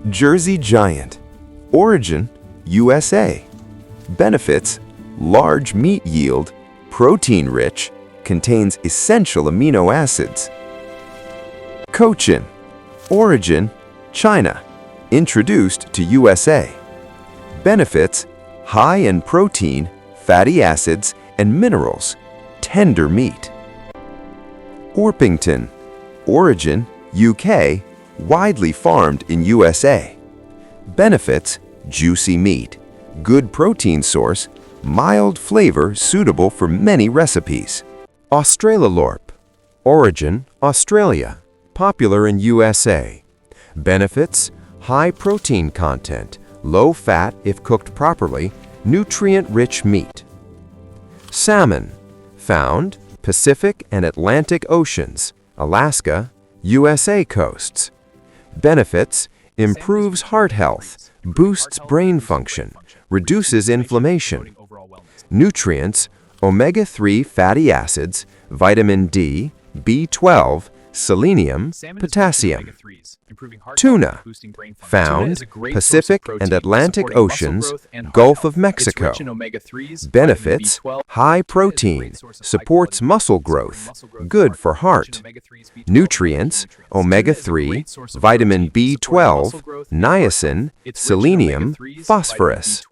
Jersey Giant. Origin, USA. Benefits, large meat yield, protein-rich, contains essential amino acids. Cochin. Origin, China. Introduced to USA. Benefits, high in protein, fatty acids, and minerals, tender meat. Orpington. Origin, UK, widely farmed in USA. Benefits, juicy meat, good protein source, mild flavor suitable for many recipes. Australorp. Origin, Australia, popular in USA. Benefits, high protein content, low fat if cooked properly, nutrient-rich meat. Salmon. Found Pacific and Atlantic Oceans, Alaska, USA coasts. Benefits, improves heart health, boosts brain function, reduces inflammation. Nutrients, omega-3 fatty acids, vitamin D, B12, selenium, potassium. Tuna. Found Pacific and Atlantic Oceans, Gulf of Mexico. Benefits, high protein, supports muscle growth, good for heart. Nutrients, omega-3, vitamin B12, niacin, selenium, phosphorus.